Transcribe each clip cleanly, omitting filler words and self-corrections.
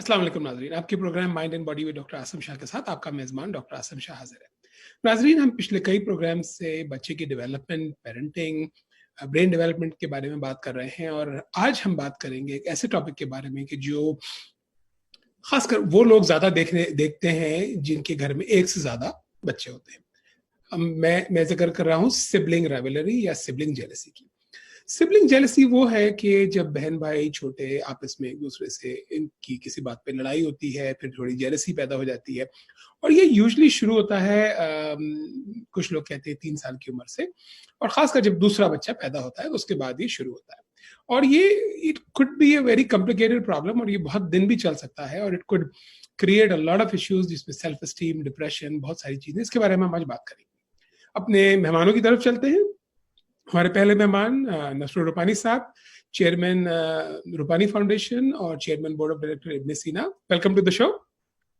अस्सलाम वालेकुम नाज़रीन, आपके program mind and body with doctor Asim Shah के साथ आपका मेज़बान डॉक्टर आसिम शाह हाज़िर है। नाज़रीन, हम पिछले कई प्रोग्राम से बच्चे की डेवलपमेंट, पेरेंटिंग, ब्रेन डेवलपमेंट के बारे में बात कर रहे हैं और आज हम बात करेंगे एक ऐसे टॉपिक के बारे में कि जो खासकर वो लोग ज़्यादा देखते हैं जिनके घर में एक से ज़्यादा बच्चे होते हैं। मैं ज़िक्र कर रहा हूँ सिबलिंग राइवलरी या सिबलिंग जेलसी की। सिबलिंग जेलसी वो है कि जब बहन भाई छोटे आपस में एक दूसरे से इनकी किसी बात पे लड़ाई होती है, फिर थोड़ी जेलसी पैदा हो जाती है और ये यूजुअली शुरू होता है कुछ लोग कहते हैं 3 साल की उम्र से और खासकर जब दूसरा बच्चा पैदा होता है तो उसके बाद ये शुरू होता है और ये it could be a very complicated problem और ये बहुत दिन भी चल सकता है और it could create a lot of issues जिसमें सेल्फ एस्टीम, डिप्रेशन, बहुत सारी चीजें। इसके बारे में हम आज बात करेंगे। अपने मेहमानों की तरफ चलते हैं। हमारे पहले मेहमान नसरुल रूपानी साहब, चेयरमैन रूपानी फाउंडेशन और chairman board of director Ibn Sina. Welcome to the show.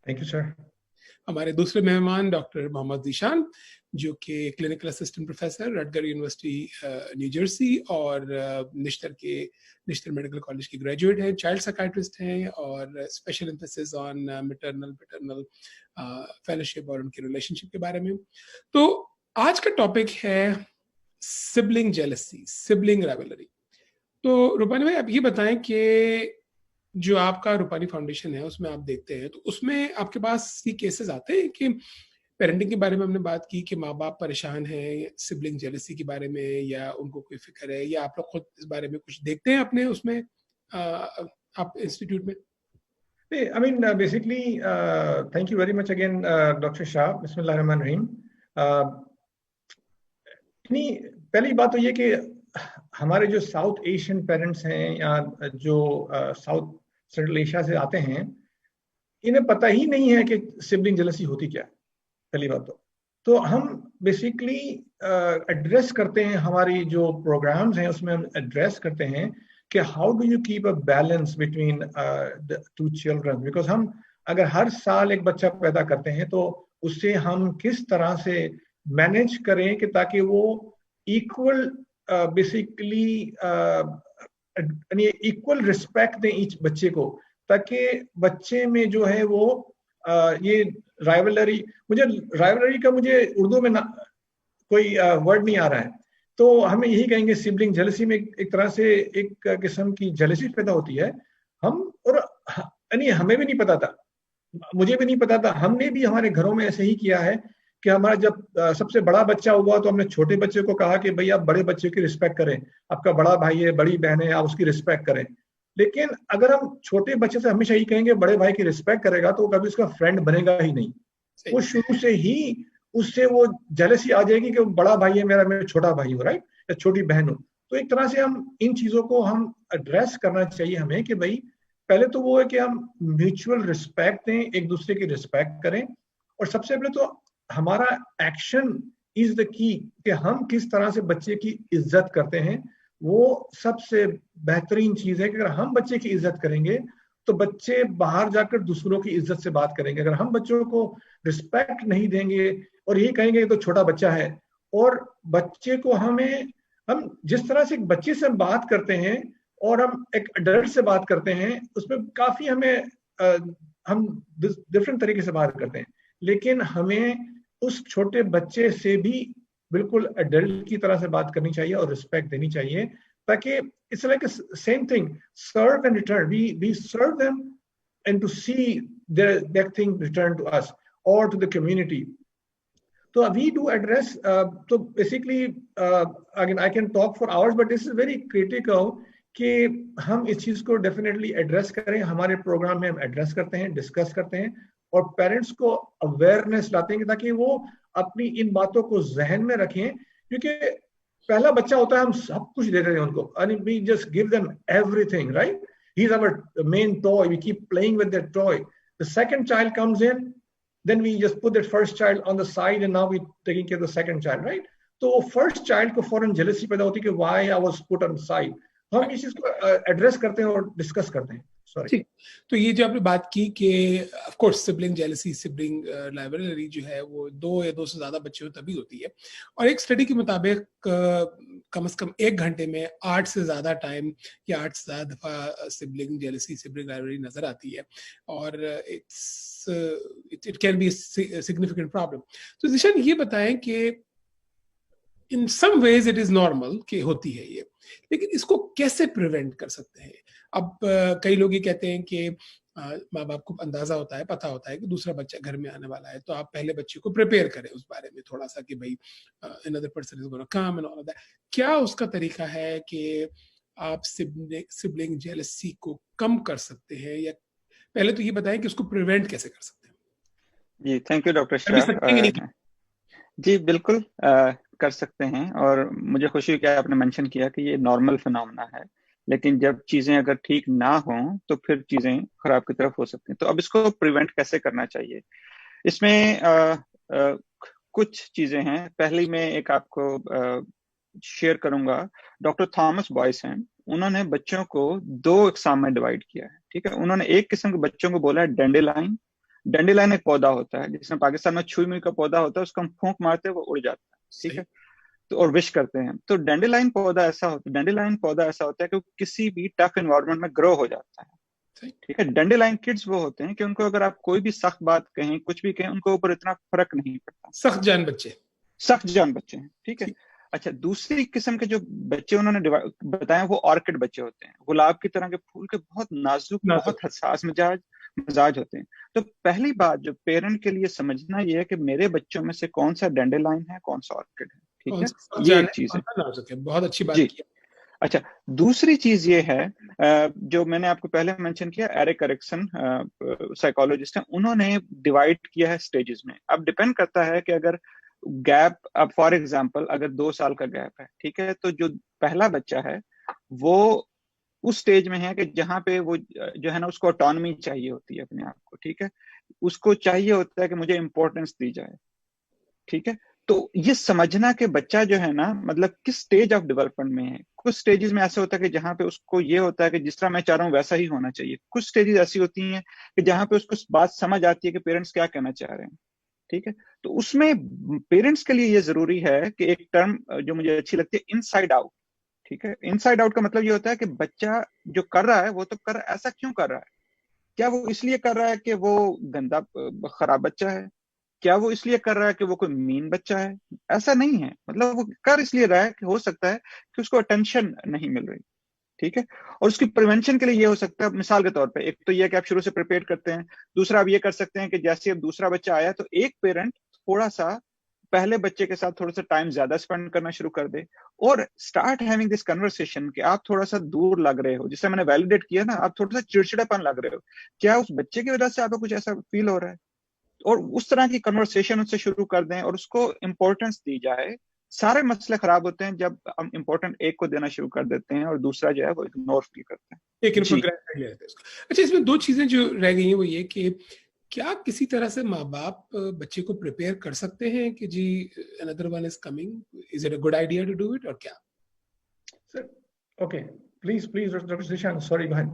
Thank you sir. हमारे दूसरे मेहमान डॉक्टर मोहम्मद ज़ीशान, जो कि clinical assistant professor Rutger university New Jersey और निश्तर मेडिकल कॉलेज की ग्रेजुएट हैं, चाइल्ड साइकाइट्रिस्ट हैं और special emphasis on maternal paternal fellowship और उनकी रिलेशनशिप के बारे में। तो आज का टॉपिक है सिबलिंग जेलसी, सिबलिंग राइवलरी। तो रूपानी भाई, आप ये बताएं कि जो आपका रूपानी फाउंडेशन है उसमें आप देखते हैं तो उसमें आपके पास ये केसेस आते हैं कि पेरेंटिंग के बारे में हमने बात की कि माँ बाप परेशान हैं सिबलिंग जेलसी के बारे में या उनको कोई फिक्र है, या आप लोग खुद इस बारे में कुछ देखते हैं अपने उसमें आप इंस्टीट्यूट में? I mean, basically, thank you very much again, Dr. Shah. Bismillahirrahmanirrahim. नहीं, पहली बात तो ये कि हमारे जो साउथ एशियन पेरेंट्स हैं या जो साउथ सेंट्रल एशिया से आते हैं, इन्हें पता ही नहीं है कि सिबलिंग जेलसी होती क्या है। पहली बात तो हम बेसिकली एड्रेस करते हैं, हमारी जो प्रोग्राम्स हैं उसमें हम एड्रेस करते हैं कि how do you keep a balance between the two children. Because हम अगर हर साल एक बच्चा पैदा करते हैं तो उससे हम किस तरह से मैनेज करें कि ताकि वो इक्वल बेसिकली इक्वल रिस्पेक्ट दें ईच बच्चे को, ताकि बच्चे में जो है वो ये राइवलरी, मुझे उर्दू में कोई वर्ड नहीं आ रहा है, तो हमें यही कहेंगे सिबलिंग जेलसी में एक तरह से एक किस्म की जेलसी पैदा होती है। हम और हमें भी नहीं पता था, मुझे भी नहीं पता था, हमने भी हमारे घरों में ऐसे ही किया है कि हमारा जब सबसे बड़ा बच्चा हुआ तो हमने छोटे बच्चे को कहा कि भाई आप बड़े बच्चे की रिस्पेक्ट करें, आपका बड़ा भाई है, बड़ी बहन है, आप उसकी रिस्पेक्ट करें। लेकिन अगर हम छोटे बच्चे से हमेशा ही कहेंगे बड़े भाई की रिस्पेक्ट करेगा तो कभी उसका फ्रेंड बनेगा ही नहीं। वो शुरू से ही उससे वो जेलसी आ जाएगी कि बड़ा भाई है मेरा, मैं छोटा भाई हूँ, राइट, या छोटी बहन हूँ। तो एक तरह से हम इन चीजों को हम एड्रेस करना चाहिए हमें कि भाई पहले तो वो है कि हम म्यूचुअल रिस्पेक्ट दें, एक दूसरे की रिस्पेक्ट करें, और सबसे पहले तो हमारा एक्शन इज द की कि हम किस तरह से बच्चे की इज्जत करते हैं। वो सबसे बेहतरीन चीज है कि अगर हम बच्चे की इज्जत करेंगे तो बच्चे बाहर जाकर दूसरों की इज्जत से बात करेंगे। अगर हम बच्चों को रिस्पेक्ट नहीं देंगे और यही कहेंगे तो छोटा बच्चा है, और बच्चे को हम जिस तरह से एक बच्चे से बात करते हैं और हम एक अडल्ट से बात करते हैं उसमें काफी हम डिफरेंट तरीके से बात करते हैं। लेकिन हमें उस छोटे बच्चे से भी बिल्कुल अडल्ट की तरह से बात करनी चाहिए और रिस्पेक्ट देनी चाहिए, ताकि it's like same thing, serve and return, we serve them and to see that thing return to us or to the community. So we do address, so basically again I can talk for hours, but this is very critical कि हम इस चीज को definitely address करें। हमारे programme में हम address करते हैं, डिस्कस करते हैं और पेरेंट्स को अवेयरनेस लाते हैं ताकि वो अपनी इन बातों को जहन में रखें, क्योंकि पहला बच्चा होता है, हम सब कुछ दे रहे हैं उनको, and we just give them everything, right? He's our main toy, we keep playing with that toy. The second child comes in, then we just put that first child on the side and now we taking care of the second child, right? तो first child को फौरन jealousy पैदा होती है कि why I was put on the side. हम इस चीज को एड्रेस करते हैं और डिस्कस करते हैं। ठीक, तो ये जो आपने बात की कि of course sibling jealousy, sibling rivalry जो है वो 2 या 2 से ज्यादा बच्चे हो तभी होती है। और एक स्टडी के मुताबिक कम से कम 1 घंटे में 8 से ज़्यादा टाइम या 8 से ज़्यादा दफ़ा सिबलिंग जेलसी, सिबलिंग राइवलरी नज़र आती है, और it can be significant problem. तो ज़िशान ये बताएं कि in some ways it is normal कि होती है ये, लेकिन इसको कैसे प्रिवेंट कर सकते हैं? अब कई लोग ये कहते हैं कि माँ बाप को अंदाजा होता है, पता होता है कि दूसरा बच्चा घर में आने वाला है, तो आप पहले बच्चे को प्रिपेयर करें उस बारे में थोड़ा सा कि भाई another person is gonna come and all of that. क्या उसका तरीका है कि आप सिबलिंग जेलसी को कम कर सकते हैं, या पहले तो ये बताएं कि उसको प्रिवेंट कैसे कर सकते हैं? जी, थैंक यू डॉक्टर कर भी सकते हैं कि नहीं? शाह। जी बिल्कुल कर सकते हैं, और मुझे खुशी हुई कि आपने मेंशन किया कि ये नॉर्मल फिनोमेना है, लेकिन जब चीजें अगर ठीक ना हो तो फिर चीजें खराब की तरफ हो सकती हैं। तो अब इसको प्रिवेंट कैसे करना चाहिए? इसमें कुछ चीजें हैं। पहली मैं एक आपको शेयर करूंगा। डॉक्टर थॉमस बॉयस हैं, उन्होंने बच्चों को 2 इकसाम में डिवाइड किया है, ठीक है। उन्होंने एक किस्म के बच्चों को बोला है डैंडेलाइन। डैंडेलाइन एक पौधा होता है जिसमें पाकिस्तान में छुई मुई का पौधा होता है, उसको हम फूंक मारते हैं वो उड़ जाता है, ठीक है, तो और विश करते हैं। तो डैंडेलाइन पौधा ऐसा होता है कि किसी भी टफ एनवायरनमेंट में ग्रो हो जाता है, ठीक है। डैंडेलाइन किड्स वो होते हैं कि उनको अगर आप कोई भी सख्त बात कहें, कुछ भी कहें, उनको ऊपर इतना फर्क नहीं पड़ता। सख्त जान बच्चे हैं, ठीक है। अच्छा, दूसरी किस्म के जो बच्चे उन्होंने बताया वो ऑर्किड बच्चे होते हैं, गुलाब की तरह के फूल के, बहुत नाजुक, बहुत हसास मिजाज होते हैं। तो पहली बात जो पेरेंट के लिए समझना ये है कि मेरे बच्चों में से कौन सा डैंडेलाइन है, कौन सा ऑर्किड है, ठीक है। ये एक चीज है, बहुत अच्छी बात की। अच्छा, दूसरी चीज ये है जो मैंने आपको पहले मेंशन किया, एरिक एरिक्सन साइकोलॉजिस्ट हैं, उन्होंने डिवाइड किया है स्टेजेस में। अब डिपेंड करता है कि अगर गैप, अब फॉर एग्जांपल अगर 2 साल का गैप है, ठीक है, तो जो पहला बच्चा है वो उस स्टेज में है कि जहां पे वो जो है ना, उसको ऑटोनॉमी चाहिए होती है अपने आप को, ठीक है, उसको चाहिए होता है कि मुझे इंपॉर्टेंस दी जाए, ठीक है। तो ये समझना कि बच्चा जो है ना, मतलब किस स्टेज ऑफ डेवलपमेंट में है। कुछ स्टेजेस में ऐसा होता है कि जहां पे उसको ये होता है कि जिस तरह मैं चाह रहा हूँ वैसा ही होना चाहिए। कुछ स्टेजेस ऐसी होती हैं कि जहां पे उसको बात समझ आती है कि पेरेंट्स क्या कहना चाह रहे हैं, ठीक है। तो उसमें पेरेंट्स के लिए ये जरूरी है कि एक टर्म जो मुझे अच्छी लगती है, इनसाइड आउट, ठीक है। इनसाइड आउट का मतलब ये होता है कि बच्चा जो कर रहा है वो तो कर, ऐसा क्यों कर रहा है? क्या वो इसलिए कर रहा है कि वो गंदा खराब बच्चा है? क्या वो इसलिए कर रहा है कि वो कोई मीन बच्चा है? ऐसा नहीं है। मतलब वो कर इसलिए रहा है कि हो सकता है कि उसको अटेंशन नहीं मिल रही, ठीक है। और उसकी प्रिवेंशन के लिए ये हो सकता है, मिसाल के तौर पे, एक तो ये कि आप शुरू से प्रिपेयर करते हैं। दूसरा आप ये कर सकते हैं कि जैसे अब दूसरा बच्चा आया तो एक पेरेंट थोड़ा सा पहले बच्चे के साथ थोड़ा सा टाइम ज्यादा स्पेंड करना शुरू कर दे, और स्टार्ट हैविंग दिस कन्वर्सेशन कि आप थोड़ा सा दूर लग रहे हो, जिससे मैंने वैलिडेट किया ना, आप थोड़ा सा चिड़चिड़ापन लग रहे हो, क्या उस बच्चे की वजह से आपको कुछ ऐसा फील हो रहा है? और उस तरह की कन्वर्सेशन उससे शुरू कर दें और उसको इंपॉर्टेंस दी जाए। सारे मसले खराब होते हैं जब हम इंपॉर्टेंट एक को देना शुरू कर देते हैं और दूसरा जो है वो इग्नोर फील करते हैं। अच्छा, इसमें 2 चीजें जो रह गई हैं वो ये कि क्या किसी तरह से माँ बाप बच्चे को प्रिपेयर कर सकते हैं कि जी another one is coming, is it a good idea to do it, और क्या? Sir okay, please doctor Zeeshan, sorry बहन,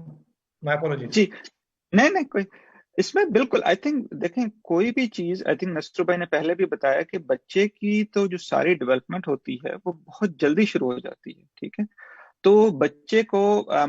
माय अपॉलॉजीज। जी नहीं कोई इसमें बिल्कुल, आई थिंक देखें, कोई भी चीज, आई थिंक नसरू भाई ने पहले भी बताया कि बच्चे की तो जो सारी डेवलपमेंट होती है वो बहुत जल्दी शुरू हो जाती है, ठीक है। तो बच्चे को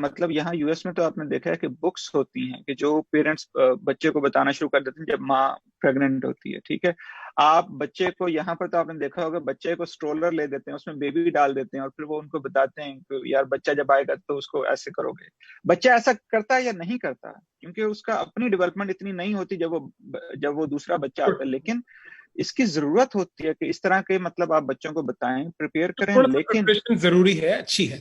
मतलब यहाँ यूएस में तो आपने देखा है कि बुक्स होती हैं कि जो पेरेंट्स बच्चे को बताना शुरू कर देते हैं जब माँ प्रेग्नेंट होती है, ठीक है। आप बच्चे को, यहाँ पर तो आपने देखा होगा, बच्चे को स्ट्रोलर ले देते हैं, उसमें बेबी डाल देते हैं और फिर वो उनको बताते हैं कि यार बच्चा जब आएगा तो उसको ऐसे करोगे। बच्चा ऐसा करता है या नहीं करता, क्योंकि उसका अपनी डेवलपमेंट इतनी नहीं होती जब वो दूसरा बच्चा आता है। लेकिन इसकी जरूरत होती है कि इस तरह के, मतलब आप बच्चों को बताएं, प्रिपेयर करें, लेकिन जरूरी है, अच्छी है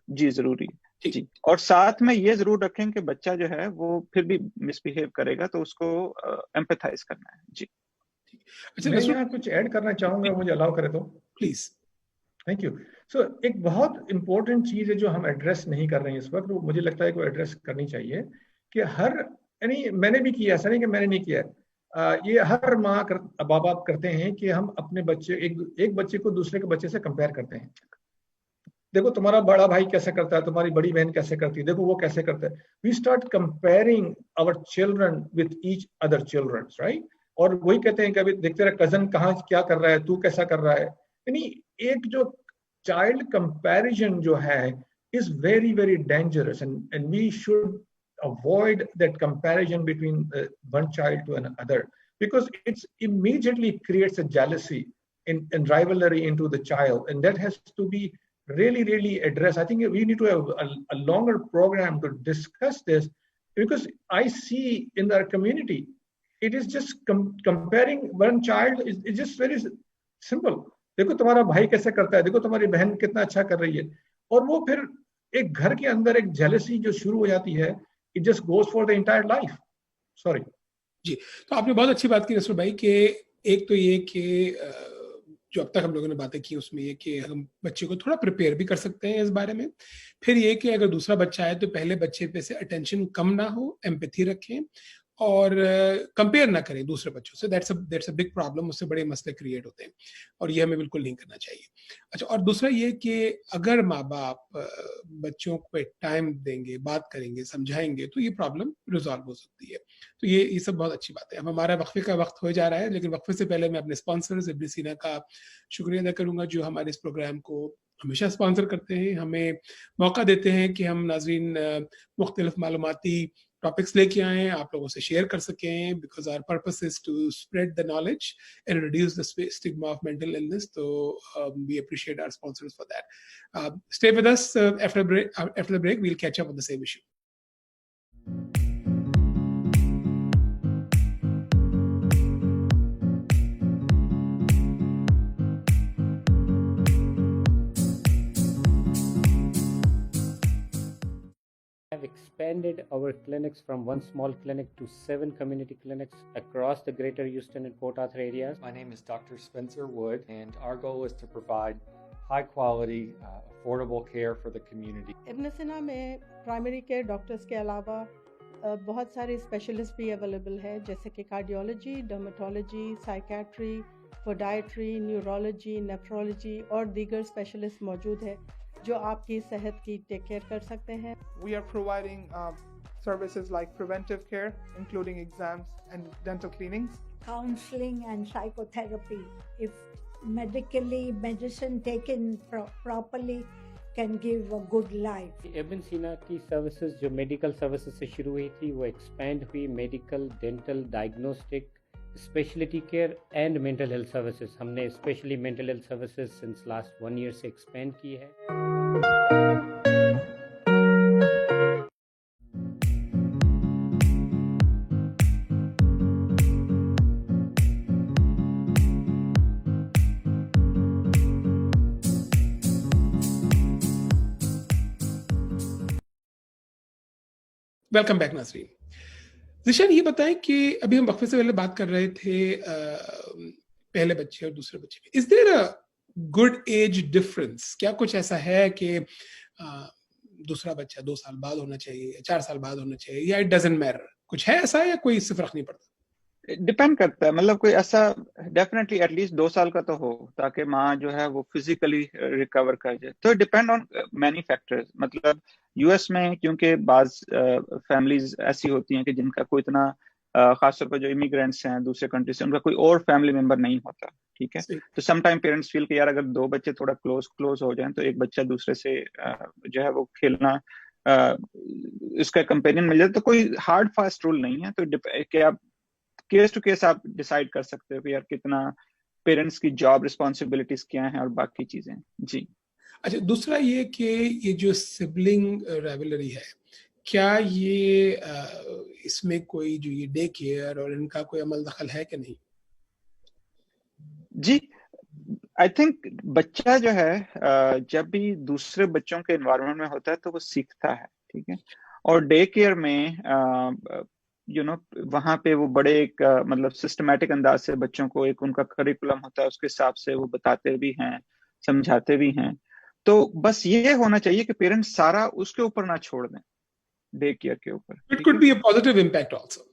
जी जरूरी है जी। और साथ में ये जरूर रखें कि बच्चा जो है वो फिर भी मिसबिहेव करेगा तो उसको एम्पैथाइज करना है जी। अच्छा, मैं यहाँ कुछ ऐड करना चाहूंगा, मुझे अलाउ करे तो प्लीज। Thank you. सो एक बहुत इंपॉर्टेंट चीज है जो हम एड्रेस नहीं कर रहे हैं इस वक्त, वो मुझे लगता है कि वो एड्रेस करनी चाहिए कि हर, यानी मैंने भी किया, ऐसा नहीं कि मैंने नहीं किया, ये हर माँ बाप बाप करते हैं कि हम अपने बच्चे, एक बच्चे को दूसरे के बच्चे से कंपेयर करते हैं। देखो तुम्हारा बड़ा भाई कैसे करता है, तुम्हारी बड़ी बहन कैसे करती है, देखो वो कैसे करता है। We start comparing our children with each other children, right. और वही कहते हैं कि अभी देखते रहे कजन कहाँ क्या कर रहा है, तू कैसा कर रहा है। यानी एक जो child comparison जो है is very very dangerous, and we should avoid that comparison between one child to another, because it immediately creates a jealousy and rivalry into the child, and that has to be really really addressed. I think we need to have a longer program to discuss this, because I see in our community it is just comparing one child is just very simple. देखो तुम्हारा भाई कैसे करता है, देखो तुम्हारी बहन कितना अच्छा कर रही है, और वो फिर एक घर के अंदर एक जेलसी जो शुरू हो जाती है, it just goes for the entire life. Sorry जी. तो आपने बहुत अच्छी बात की नसरुल भाई कि एक तो ये कि जो अब तक हम लोगों ने बातें की उसमें ये कि हम बच्चे को थोड़ा प्रिपेयर भी कर सकते हैं इस बारे में. फिर ये कि अगर दूसरा बच्चा है तो पहले बच्चे पे से अटेंशन कम ना हो, एम्पैथी रखें और कंपेयर ना करें दूसरे बच्चों से. That's a big problem. उससे बड़े मसले क्रिएट होते हैं और ये हमें बिल्कुल नहीं करना चाहिए. अच्छा, और दूसरा ये कि अगर माँ बाप बच्चों पे टाइम देंगे, बात करेंगे, समझाएंगे तो ये प्रॉब्लम रिजॉल्व हो सकती है. तो ये सब बहुत अच्छी बात है. अब हमारा वक्फे का वक्त हो जा रहा है, लेकिन वक्फे से पहले मैं अपने स्पॉन्सर्स इब्न सीना का शुक्रिया अदा करूंगा जो हमारे इस प्रोग्राम को हमेशा स्पॉन्सर करते हैं, हमें मौका देते हैं कि हम नाज़रीन मुख्तलिफ मालूमाती टॉपिक्स लेके आए, आप लोगों से शेयर कर सकें, because our purpose is to spread the knowledge and reduce the stigma of mental illness. तो we appreciate our sponsors for that. Stay with us. After the break we'll catch up on the same issue. Expanded our clinics from one small clinic to 7 community clinics across the greater Houston and Port Arthur areas. My name is Dr. Spencer Wood, and our goal is to provide high quality, affordable care for the community. इब्न सीना में primary care doctors के अलावा बहुत सारे specialist भी available है, जैसे कि cardiology, dermatology, psychiatry, podiatry, neurology, nephrology और दीगर स्पेशलिस्ट मौजूद है जो आपकी सेहत की टेक केयर कर सकते हैं. We are providing services like preventive care, including exams and dental cleanings, counseling and psychotherapy. If medicine taken properly can give a good life. इब्न सीना की सर्विसेज जो मेडिकल सर्विसेज से शुरू हुई थी वो एक्सपेंड हुई medical, dental, diagnostic, speciality care and mental health services. हमने specially mental health services since last 1 year से एक्सपेंड की है. वेलकम बैक नाज़रीन. ज़िशान, ये बताएं कि अभी हम वक्फे से पहले बात कर रहे थे पहले बच्चे और दूसरे बच्चे में. Is there a good age difference? क्या कुछ ऐसा है कि दूसरा बच्चा 2 साल बाद होना चाहिए, 4 साल बाद होना चाहिए, या इट डजंट मैटर? कुछ है ऐसा या कोई इससे फर्क नहीं पड़ता? डिपेंड करता है. मतलब कोई ऐसा डेफिनेटली एटलीस्ट 2 साल का तो हो ताकि माँ जो है वो फिजिकली रिकवर कर जाए. तो डिपेंड ऑन मैनी फैक्टर्स. मतलब यूएस में क्योंकि बाज फैमिलीज ऐसी होती हैं कि जिनका कोई इतना खासतौर पर जो इमिग्रेंट्स हैं दूसरे कंट्री से, उनका कोई और फैमिली मेंबर नहीं होता. ठीक है, तो सम टाइम पेरेंट्स फील कि यार अगर 2 बच्चे थोड़ा क्लोज हो जाएं तो एक बच्चा दूसरे से जो है वो खेलना इसका कंपेनियन मिल जाए. तो कोई हार्ड फास्ट रूल नहीं है. तो कि आप केस टू केस आप डिसाइड कर सकते हो कि यार कितना पेरेंट्स की जॉब रिस्पॉन्सिबिलिटीज क्या हैं और बाकी चीजें. जी. अच्छा, दूसरा ये कि ये जो सिबलिंग राइवलरी है, क्या ये इसमें कोई जो ये डे केयर और इनका कोई अमल दखल है कि नहीं? जी, आई थिंक बच्चा जो है जब भी दूसरे बच्चों के एनवायरनमेंट में होता है तो वो सीखता है. ठीक है, और डे केयर में वहां पे वो बड़े एक मतलब सिस्टमैटिक अंदाज से बच्चों को एक उनका करिकुलम होता है, उसके हिसाब से वो बताते भी हैं, समझाते भी हैं. तो बस ये होना चाहिए कि पेरेंट्स सारा उसके ऊपर ना छोड़ दें, डे केयर के ऊपर. It could be a positive impact also.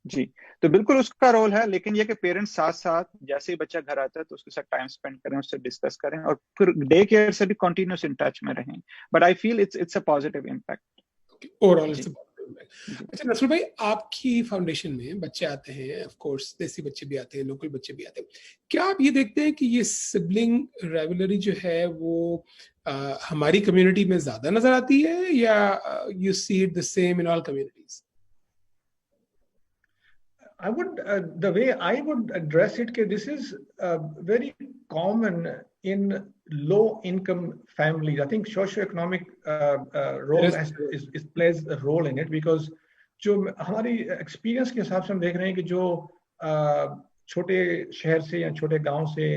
जी, तो बिल्कुल उसका रोल है, लेकिन ये कि पेरेंट्स साथ साथ जैसे ही बच्चा घर आता है तो उसके साथ टाइम स्पेंड करें, उससे डिस्कस करें और फिर डे केयर से भी कंटिन्यूस इन टच में रहें. But I feel it's a positive impact. Overall it's a positive अच्छा नसरुल भाई, आपकी फाउंडेशन में बच्चे आते हैं, ऑफ कोर्स देसी बच्चे भी आते हैं, लोकल बच्चे भी आते हैं, क्या आप ये देखते हैं कि ये सिबलिंग राइवलरी जो है वो हमारी कम्युनिटी में ज्यादा नजर आती है, या you see it the same in all communities? I would, the way I would address it, that this is very common in low-income families. I think socio-economic role plays a role in it, because जो हमारी experience के हिसाब से हम देख रहे हैं कि जो छोटे शहर से या छोटे गांव से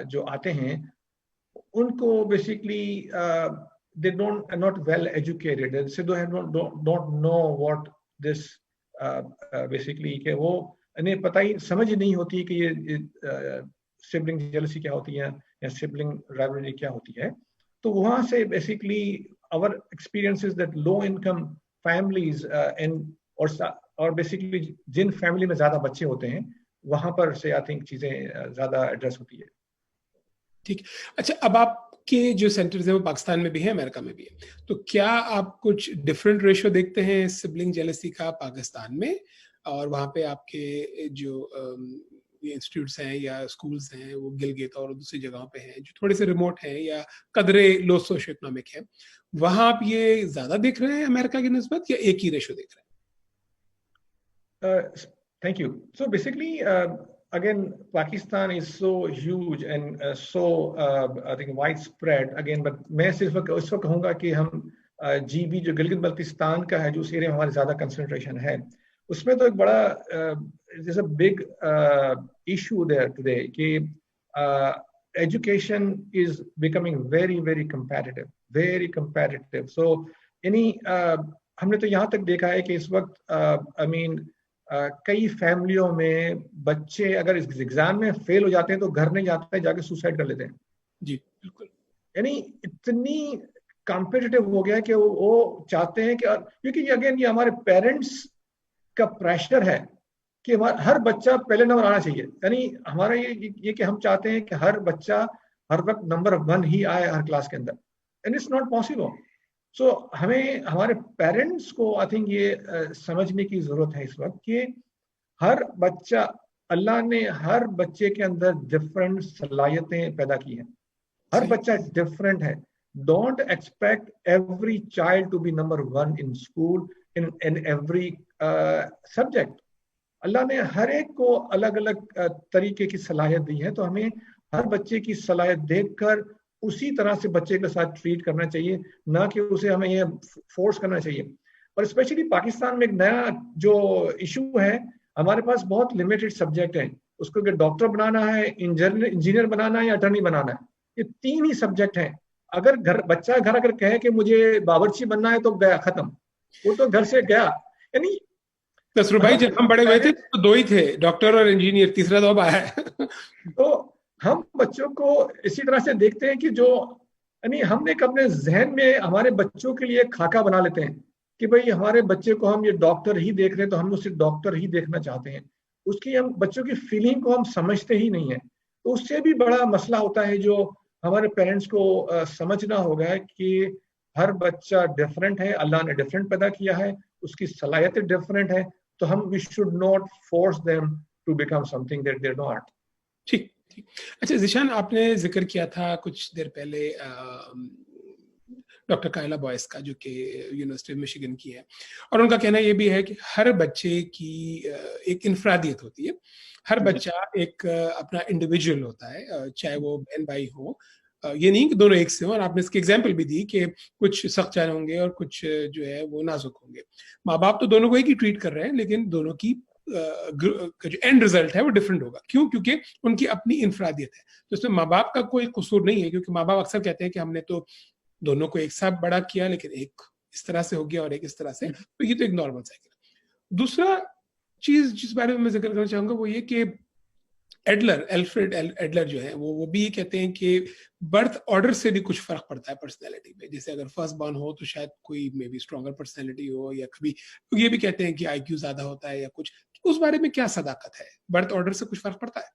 जो आते हैं, उनको basically they are not well educated, so they don't know what this basically कि वो इन्हें पता ही समझ ही नहीं होती कि ये सिबलिंग जेलसी क्या होती है या सिबलिंग राइवलरी क्या होती है। तो वहां से basically our experience is that low income families और बेसिकली जिन फैमिली में ज्यादा बच्चे होते हैं वहां पर से आई थिंक चीजें ज्यादा एड्रेस होती है। ठीक। अच्छा, अब आपके जो सेंटर्स हैं वो पाकिस्तान में भी है, अमेरिका में भी है, तो क्या आप कुछ डिफरेंट रेशियो देखते हैं सिबलिंग जेलसी का पाकिस्तान में और वहाँ पे आपके जो इंस्टीट्यूट्स हैं या स्कूल्स हैं वो गिलगित और दूसरी जगहों पे हैं जो थोड़े से रिमोट हैं या कदरे लो सोशियो इकोनॉमिक है, वहाँ आप ये ज्यादा देख रहे हैं अमेरिका की निस्बत, या एक ही रेशियो देख रहे हैं? Thank you. So basically, again, Pakistan is so huge and so I think widespread. Again, but मैं सिर्फ उस वक्त कहूँगा कि हम GB जो गिलगित बल्तिस्तान का है, जो उस एरिया में हमारी ज्यादा कंसंट्रेशन है, उसमें तो एक बड़ा there's a big issue there today कि education is becoming very very competitive, very competitive. So हमने तो यहाँ तक देखा है कि इस वक्त I mean कई फैमिलियों में बच्चे अगर इस एग्जाम में फेल हो जाते हैं तो घर नहीं जाते हैं, जाके सुसाइड कर लेते हैं। जी बिल्कुल। यानी इतनी कॉम्पिटिटिव हो गया कि वो चाहते हैं कि, क्योंकि अगेन ये हमारे पेरेंट्स का प्रेशर है कि हर बच्चा पहले नंबर आना चाहिए। यानी हमारा ये कि हम चाहते हैं कि हर बच्चा हर वक्त नंबर 1 ही आए हर क्लास के अंदर, एंड इट्स नॉट पॉसिबल। सो हमें हमारे पेरेंट्स को आई थिंक ये समझने की जरूरत है इस वक्त कि हर बच्चा, अल्लाह ने हर बच्चे के अंदर डिफरेंट सलाहियतें पैदा की हैं, हर बच्चा डिफरेंट है। Don't expect every child to be number 1 in school in every subject. अल्लाह ने हर एक को अलग अलग तरीके की सलाहियत दी है, तो हमें हर बच्चे की सलाहियत देखकर उसी तरह से बच्चे के साथ ट्रीट करना चाहिए, ना कि उसे हमें ये फोर्स करना चाहिए। और स्पेशली पाकिस्तान में एक नया जो इशू है, हमारे पास बहुत लिमिटेड सब्जेक्ट हैं, उसको अगर डॉक्टर बनाना है, इंजीनियर बनाना है या अटर्नी बनाना है, ये 3 ही सब्जेक्ट हैं। अगर बच्चा घर अगर कहे कि मुझे बावर्ची बनना है तो गया, खत्म, वो तो घर से गया। यानी नसरुल भाई, जब हम बड़े हुए थे तो 2 ही थे, डॉक्टर और इंजीनियर, तीसरा तो अब आया है। तो हम बच्चों को इसी तरह से देखते हैं कि जो यानी हमने अपने जहन में हमारे बच्चों के लिए खाका बना लेते हैं कि भाई हमारे बच्चे को हम ये डॉक्टर ही देख रहे हैं, तो हम उसे डॉक्टर ही देखना चाहते हैं। उसकी हम बच्चों की फीलिंग को हम समझते ही नहीं है। तो उससे भी बड़ा मसला होता है जो हमारे पेरेंट्स को समझना होगा कि हर बच्चा डिफरेंट है, अल्लाह ने डिफरेंट पैदा किया है, उसकी सलाहियतें डिफरेंट है, तो हम we should not force them to become something that they are not. ठीक। अच्छा ज़ीशान, आपने जिक्र किया था कुछ देर पहले डॉक्टर कायला बॉयस का, जो कि यूनिवर्सिटी ऑफ मिशिगन की है, और उनका कहना ये भी है कि हर बच्चे की एक इनफरादियत होती है, हर बच्चा एक अपना इंडिविजुअल होता है, चाहे वो बहन भाई हो, ये नहीं कि दोनों एक से हो। और आपने इसके एग्जाम्पल भी दी कि कुछ सख्त चाल होंगे और कुछ जो है वो नाजुक होंगे। माँ बाप तो दोनों को एक ही ट्रीट कर रहे हैं, लेकिन दोनों की जो एंड रिजल्ट है वो डिफरेंट होगा। क्यों? क्योंकि उनकी अपनी इनफरादियत है। तो इसमें माँ बाप का कोई कसूर नहीं है, क्योंकि माँ बाप अक्सर कहते हैं कि हमने तो दोनों को एक साथ बड़ा किया, लेकिन एक इस तरह से हो गया और एक इस तरह से, तो ये तो एक नॉर्मल साइकिल। दूसरा चीज जिस बारे में मैं जिक्र करना चाहूंगा वो ये कि एल्फ्रेड एडलर जो है वो भी कहते हैं कि बर्थ ऑर्डर से भी कुछ फर्क पड़ता है पर्सनैलिटी पे। जैसे अगर फर्स्ट बॉर्न हो तो शायद कोई मे बी स्ट्रॉन्गर पर्सनैलिटी हो, या कभी ये भी कहते हैं कि IQ ज्यादा होता है या कुछ। उस बारे में क्या सदाकत है? बर्थ ऑर्डर से कुछ फर्क पड़ता है?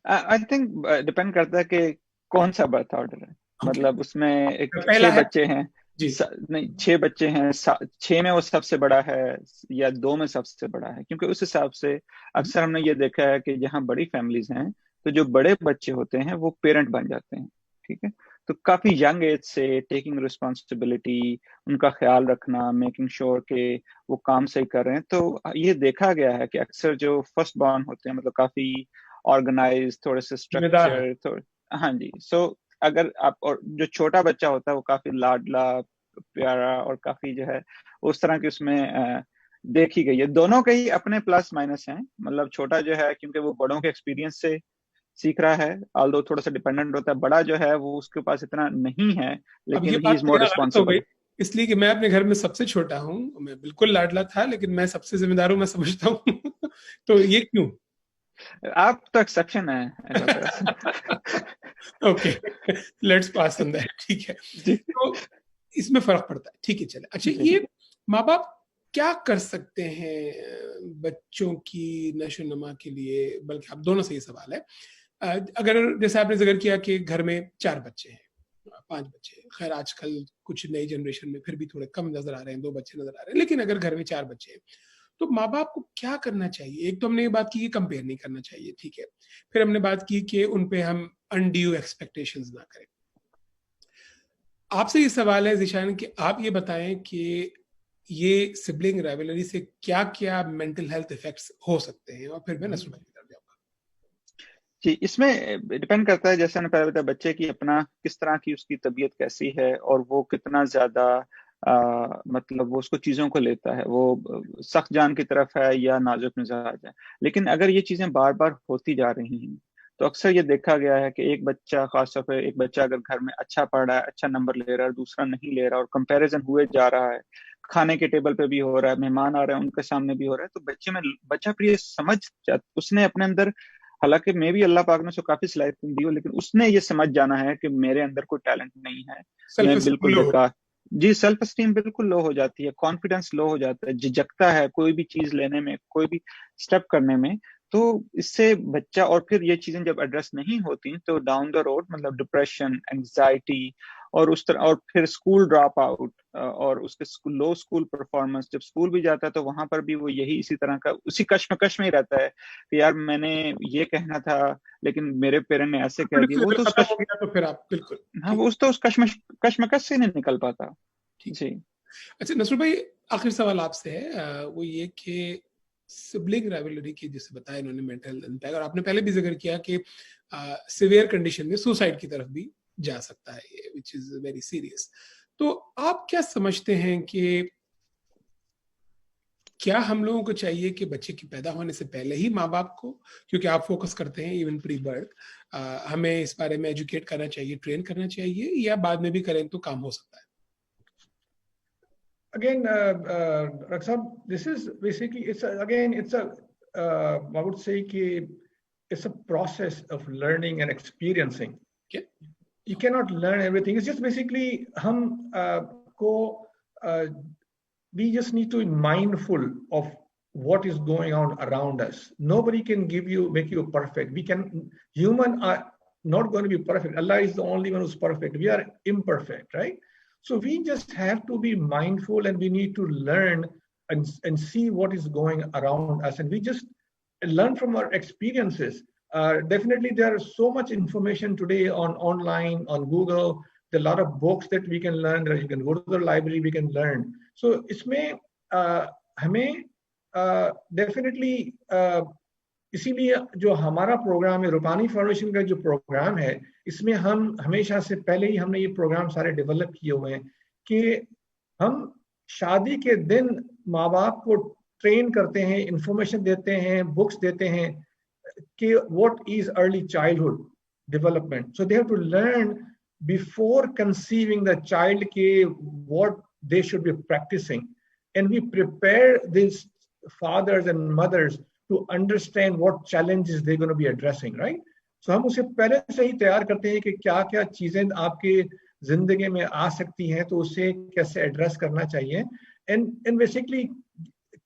आई थिंक डिपेंड करता है कि कौन सा बर्थ ऑर्डर है। मतलब उसमें एक 6 बच्चे हैं नहीं 6 बच्चे हैं, 6 में वो सबसे बड़ा है या 2 में सबसे बड़ा है, क्योंकि उस हिसाब से अक्सर हमने ये देखा है कि जहाँ बड़ी फैमिलीज हैं तो जो बड़े बच्चे होते हैं वो पेरेंट बन जाते हैं, ठीक है। तो काफी यंग एज से टेकिंग रिस्पॉन्सिबिलिटी, उनका ख्याल रखना, मेकिंग श्योर के वो काम सही कर रहे हैं। तो ये देखा गया है कि अक्सर जो फर्स्ट बॉर्न होते हैं मतलब काफी ऑर्गेनाइज, थोड़े से स्ट्रक्चर, हाँ जी। सो अगर आप, और जो छोटा बच्चा होता है वो काफी लाडला प्यारा और काफी जो है उस तरह की उसमें देखी गई है। दोनों के ही अपने प्लस माइनस हैं। मतलब छोटा जो है क्योंकि वो बड़ों के एक्सपीरियंस से सीख रहा है, ऑल्दो थोड़ा सा डिपेंडेंट होता है। बड़ा जो है वो उसके पास इतना नहीं है, लेकिन ही इज मोर रिस्पॉन्सिबल। इसलिए कि मैं अपने घर में सबसे छोटा हूँ, मैं बिल्कुल लाडला था, लेकिन मैं सबसे जिम्मेदार हूँ, मैं समझता हूँ। तो ये क्यों? आप तो एक्सेप्शन है। Okay, let's pass on that, ठीक है। तो इसमें फर्क पड़ता है, ठीक है, चले। अच्छा, ये माँ बाप क्या कर सकते हैं बच्चों की नशो नमा के लिए? बल्कि आप दोनों से ये सवाल है। अगर जैसे आपने जिक्र किया कि घर में 4 बच्चे हैं, 5 बच्चे, खैर आजकल कुछ नई जनरेशन में फिर भी थोड़े कम नजर आ रहे हैं, 2 बच्चे नजर आ रहे हैं, लेकिन अगर घर में 4 बच्चे हैं तो माँ बाप को क्या करना चाहिए? एक तो हमने ये बात की कि कंपेयर नहीं करना चाहिए, ठीक है। फिर हमने बात की कि उन पे हम अनड्यू एक्सपेक्टेशंस ना करें। आपसे ये सवाल है ज़ीशान कि आप ये बताएं कि ये सिबलिंग राइवलरी से क्या क्या मेंटल हेल्थ इफेक्ट्स हो सकते हैं, और फिर मैं नसरुल भाई कर जाऊंगा। जी, इसमें डिपेंड करता है, जैसे मैंने पहले बताया, बच्चे की अपना किस तरह की उसकी तबीयत कैसी है और वो कितना ज्यादा मतलब वो उसको चीजों को लेता है, वो सख्त जान की तरफ है या नाजुक मिजाज है। लेकिन अगर ये चीजें बार बार होती जा रही हैं तो अक्सर ये देखा गया है कि एक बच्चा, खासतौर पर एक बच्चा अगर घर में अच्छा पढ़ रहा है, अच्छा नंबर ले रहा है, दूसरा नहीं ले रहा, और कंपैरिजन हुए जा रहा है, खाने के टेबल पे भी हो रहा है, मेहमान आ रहे हैं उनके सामने भी हो रहा है, तो बच्चा फिर ये समझ उसने अपने अंदर, हालांकि मे भी अल्लाह पाक ने उसको काफी सलाहियत दी हो, लेकिन उसने ये समझ जाना है कि मेरे अंदर कोई टैलेंट नहीं है, मैं बिल्कुल बेकार। जी, सेल्फ एस्टीम बिल्कुल लो हो जाती है, कॉन्फिडेंस लो हो जाता है, झिझकता है कोई भी चीज लेने में, कोई भी स्टेप करने में। तो इससे बच्चा, और फिर ये चीजें जब एड्रेस नहीं होती तो डाउन द रोड मतलब डिप्रेशन, एंजाइटी, और उस तरह, और फिर स्कूल ड्रॉप आउट, और उसके लो स्कूल परफॉर्मेंस, जब स्कूल भी जाता है तो वहां पर भी वो यही इसी तरह का उसी कश्मकश में ही रहता है कि यार मैंने ये कहना था लेकिन मेरे पेरेंट ने ऐसे कह दिया। वो तो तो फिर आप बिल्कुल, हाँ, वो उस कश्मकश से नहीं निकल पाता। जी। अच्छा नसरुल भाई, आखिरी सवाल आपसे है, वो ये कि सिबलिंग राइवलरी की जिसे बताया इन्होंने मेंटल इम्पैक्ट, और आपने पहले भी जिक्र किया कि सिवियर कंडीशन में सुसाइड की तरफ भी जा सकता है ये, विच इज वेरी सीरियस। तो आप क्या समझते हैं कि क्या हम लोगों को चाहिए कि बच्चे के पैदा होने से पहले ही माँ बाप को, क्योंकि आप फोकस करते हैं इवन प्री बर्थ, हमें इस बारे में एजुकेट करना चाहिए, ट्रेन करना चाहिए, या बाद में भी करें तो काम हो सकता है? Again, Raksab, this is basically, I would say it's a process of learning and experiencing. Okay. You cannot learn everything. It's just basically we just need to be mindful of what is going on around us. Nobody can make you perfect. Human are not going to be perfect. Allah is the only one who's perfect. We are imperfect, right? So we just have to be mindful, and we need to learn and see what is going around us, and we just learn from our experiences. Definitely, there is so much information today online, on Google. There are a lot of books that we can learn. You can go to the library, we can learn. So इसमें हमें definitely इसीलिए जो हमारा programme है, Rupani foundation का जो programme है, इसमें हम हमेशा से पहले ही हमने ये प्रोग्राम सारे डेवलप किए हुए हैं कि हम शादी के दिन माँ बाप को ट्रेन करते हैं, इंफॉर्मेशन देते हैं, बुक्स देते हैं कि what is early childhood development. So they have to learn before conceiving the child के what they should be practicing, and we prepare these fathers and mothers to understand what challenges they're going to be addressing, right? So हम उसे पहले से ही तैयार करते हैं कि क्या क्या चीजें आपके जिंदगी में आ सकती हैं, तो उसे कैसे एड्रेस करना चाहिए, and basically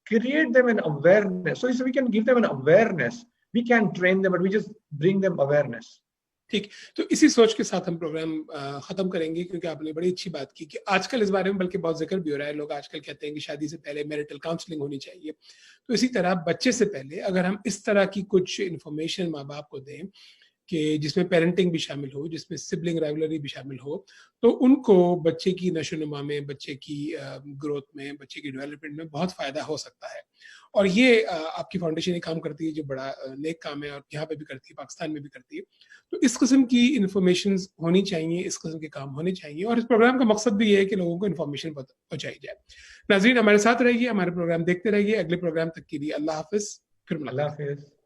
create them an awareness. So we can give them an awareness. We can train them, but we just bring them awareness. ठीक, तो इसी सोच के साथ हम प्रोग्राम खत्म करेंगे, क्योंकि आपने बड़ी अच्छी बात की कि आजकल इस बारे में बल्कि बहुत जिक्र भी हो रहा है। लोग आजकल कहते हैं कि शादी से पहले मैरिटल काउंसलिंग होनी चाहिए। तो इसी तरह बच्चे से पहले अगर हम इस तरह की कुछ इन्फॉर्मेशन माँ बाप को दें कि जिसमें पेरेंटिंग भी शामिल हो, जिसमें सिबलिंग राइवलरी भी शामिल हो, तो उनको बच्चे की नशोनुमा में, बच्चे की ग्रोथ में, बच्चे की डेवलपमेंट में बहुत फ़ायदा हो सकता है। और ये आपकी फाउंडेशन एक काम करती है जो बड़ा नेक काम है, और यहाँ पे भी करती है, पाकिस्तान में भी करती है। तो इस किस्म की इन्फॉर्मेशन होनी चाहिए, इस किस्म के काम होने चाहिए, और इस प्रोग्राम का मकसद भी ये है कि लोगों को इन्फॉर्मेशन पहुँचाई जाए। नाज़रीन, हमारे साथ रहिए, हमारे प्रोग्राम देखते रहिए। अगले प्रोग्राम तक के लिए अल्लाह हाफिज़, फिर अल्लाह मुलाकात। हाफिज़।